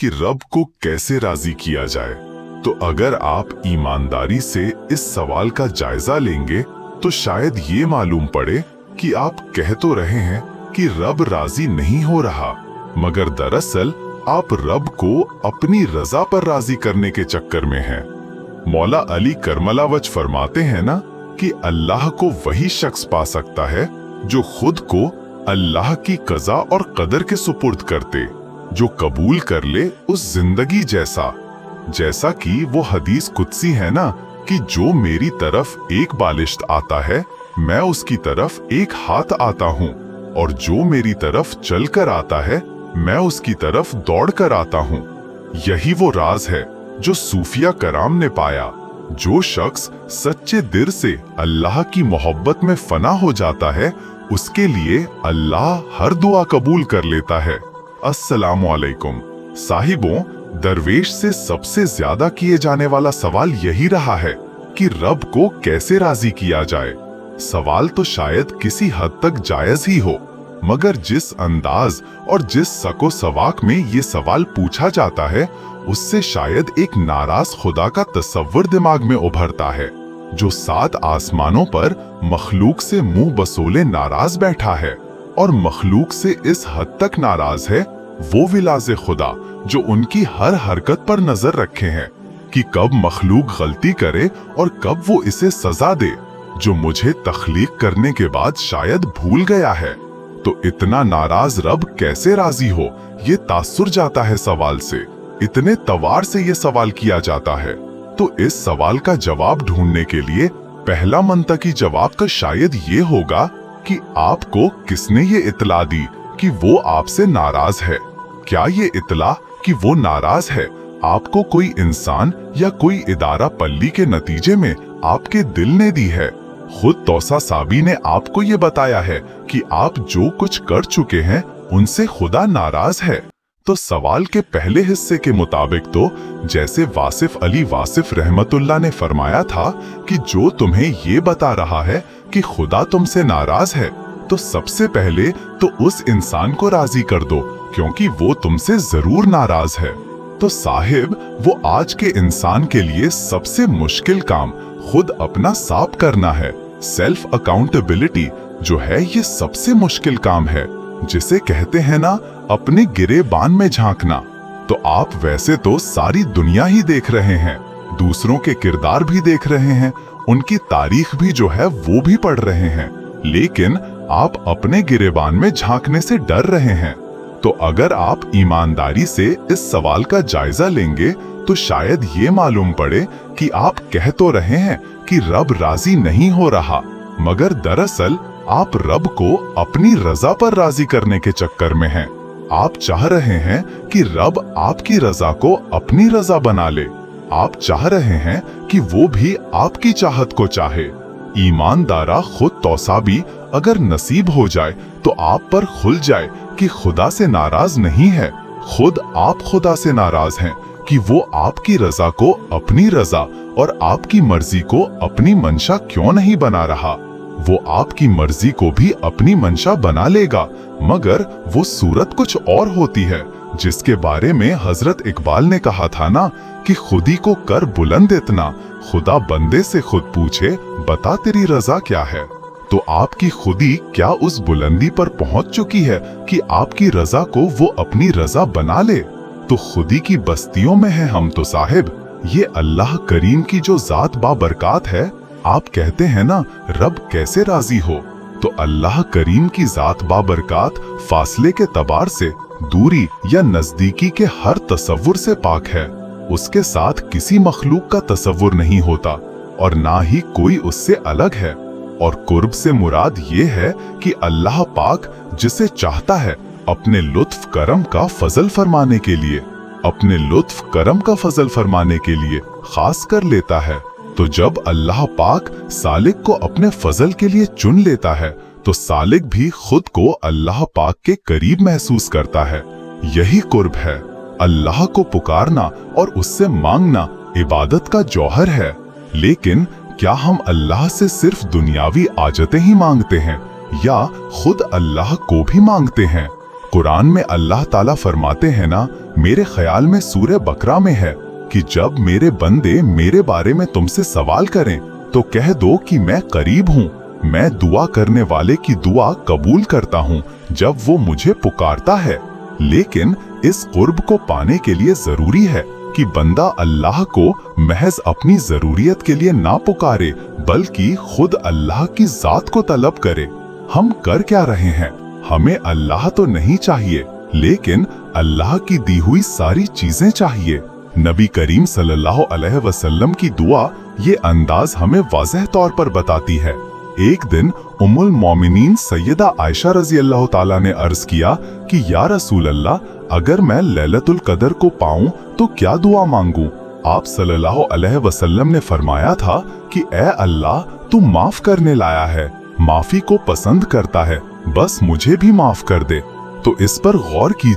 कि रब को कैसे राजी किया जाए। तो अगर आप ईमानदारी से इस सवाल का जायजा लेंगे तो शायद ये मालूम पड़े कि आप कह तो रहे हैं कि रब राजी नहीं हो रहा, मगर दरअसल आप रब को अपनी रजा पर राजी करने के चक्कर में हैं। मौला अली करमलावच फरमाते हैं ना कि अल्लाह को वही शख्स पा सकता है जो खुद को अल्लाह की कज़ा और कदर के सुपुर्द करते, जो कबूल कर ले उस जिंदगी जैसा कि वो हदीस कुदसी है ना कि जो मेरी तरफ एक बालिश्त आता है मैं उसकी तरफ एक हाथ आता हूँ, और जो मेरी तरफ चल कर आता है मैं उसकी तरफ दौड़ कर आता हूँ। यही वो राज है जो सूफिया कराम ने पाया। जो शख्स सच्चे दिल से अल्लाह की मोहब्बत में फना हो जाता है उसके लिए अल्लाह हर दुआ कबूल कर लेता है। अस्सलामु अलैकुम साहिबों, दरवेश से सबसे ज्यादा किए जाने वाला सवाल यही रहा है कि रब को कैसे राजी किया जाए। सवाल तो शायद किसी हद तक जायज ही हो, मगर जिस अंदाज और जिस सको सवाक में ये सवाल पूछा जाता है उससे शायद एक नाराज खुदा का तस्वुर दिमाग में उभरता है, जो 7 आसमानों पर मखलूक से मुंह बसोले नाराज बैठा है, और मखलूक से इस हद तक नाराज है वो विलाज़े खुदा जो उनकी हर हरकत पर नजर रखे हैं कि कब मखलूक गलती करे और कब वो इसे सजा दे, जो मुझे तख्लीक करने के बाद शायद भूल गया है। तो इतना नाराज रब कैसे राजी हो, ये तासुर जाता है सवाल से। इतने तवार से ये सवाल किया जाता है, तो इस सवाल का जवाब ढूंढने के लिए पहला मंतकी जवाब का शायद ये होगा कि आपको किसने ये इतला दी कि वो आपसे नाराज है। क्या ये इतला कि वो नाराज है आपको कोई इंसान या कोई इदारा पल्ली के नतीजे में आपके दिल ने दी है? खुद तौसा साबी ने आपको ये बताया है कि आप जो कुछ कर चुके हैं उनसे खुदा नाराज है। तो सवाल के पहले हिस्से के मुताबिक तो जैसे वासिफ अली वासिफ रहमतुल्लाह ने फरमाया था कि जो तुम्हें ये बता रहा है कि खुदा तुमसे नाराज है, तो सबसे पहले तो उस इंसान को राजी कर दो क्योंकि वो तुमसे जरूर नाराज है। तो साहिब, वो आज के इंसान के लिए सबसे मुश्किल काम खुद अपना साफ करना है। सेल्फ अकाउंटेबिलिटी जो है ये सबसे मुश्किल काम है, जिसे कहते हैं ना अपने गिरेबान में झांकना। तो आप वैसे तो सारी दुनिया ही देख रहे हैं, दूसरों के किरदार भी देख रहे हैं, उनकी तारीख भी जो है वो भी पढ़ रहे हैं, लेकिन आप अपने गिरेबान में झांकने से डर रहे हैं। तो अगर आप ईमानदारी से इस सवाल का जायजा लेंगे तो शायद ये मालूम पड़े कि आप कह तो रहे हैं कि रब राजी नहीं हो रहा, मगर दरअसल आप रब को अपनी रजा पर राजी करने के चक्कर में हैं। आप चाह रहे हैं कि रब आपकी रजा को अपनी रजा बना ले। आप चाह रहे हैं कि वो भी आपकी चाहत को चाहे। ईमानदारा खुद तौसाबी अगर नसीब हो जाए तो आप पर खुल जाए कि खुदा से नाराज नहीं है, खुद आप खुदा से नाराज हैं कि वो आपकी रजा को अपनी रजा और आपकी मर्जी को अपनी मंशा क्यों नहीं बना रहा। वो आपकी मर्जी को भी अपनी मंशा बना लेगा, मगर वो सूरत कुछ और होती है, जिसके बारे में हजरत इकबाल ने कहा था ना कि खुदी को कर बुलंद इतना, खुदा बंदे से खुद पूछे बता तेरी रजा क्या है। तो आपकी खुदी क्या उस बुलंदी पर पहुंच चुकी है कि आपकी रजा को वो अपनी रजा बना ले? तो खुदी की बस्तियों में है हम तो साहिब। ये अल्लाह करीम की जो जात बाबरकात है, आप कहते हैं ना रब कैसे राजी हो, तो अल्लाह करीम की जात बाबरकात फासले के तबार से, दूरी या नजदीकी के हर तसव्वुर से पाक है। उसके साथ किसी मखलूक का तसव्वुर नहीं होता और ना ही कोई उससे अलग है। और कुर्ब से मुराद ये है कि अल्लाह पाक जिसे चाहता है अपने लुत्फ करम का फजल फरमाने के लिए, अपने लुत्फ करम का फजल फरमाने के लिए खास कर लेता है। तो जब अल्लाह पाक सालिक को अपने फजल के लिए चुन लेता है तो सालिक भी खुद को अल्लाह पाक के करीब महसूस करता है। यही कुर्ब है। अल्लाह को पुकारना और उससे मांगना इबादत का जौहर है। लेकिन क्या हम अल्लाह से सिर्फ दुनियावी आजतें ही मांगते हैं या खुद अल्लाह को भी मांगते हैं? कुरान में अल्लाह ताला फरमाते हैं ना, मेरे ख्याल में सूरह बकरा में है कि जब मेरे बंदे मेरे बारे में तुमसे सवाल करें तो कह दो कि मैं करीब हूँ, मैं दुआ करने वाले की दुआ कबूल करता हूँ जब वो मुझे पुकारता है। लेकिन इस कुर्ब को पाने के लिए जरूरी है कि बंदा अल्लाह को महज अपनी जरूरियत के लिए ना पुकारे, बल्कि खुद अल्लाह की जात को तलब करे। हम कर क्या रहे हैं? हमें अल्लाह तो नहीं चाहिए, लेकिन अल्लाह की दी हुई सारी चीजें चाहिए। नबी करीम सल्लल्लाहु अलैहि वसल्लम की दुआ ये अंदाज हमें वाज़ेह तौर पर बताती है। एक दिन उम्मुल मोमिनीन सैयदा आयशा रजी अल्लाह ताला ने अर्ज किया कि या रसूल अल्लाह, अगर मैं लैलतुल कदर को पाऊं तो क्या दुआ मांगूं? आप सल्लल्लाहु अलैहि वसल्लम ने फरमाया था कि ए अल्लाह, तू माफ करने लाया है, माफी को पसंद करता है, बस मुझे भी माफ कर दे। तो इस पर गौर कीजिए।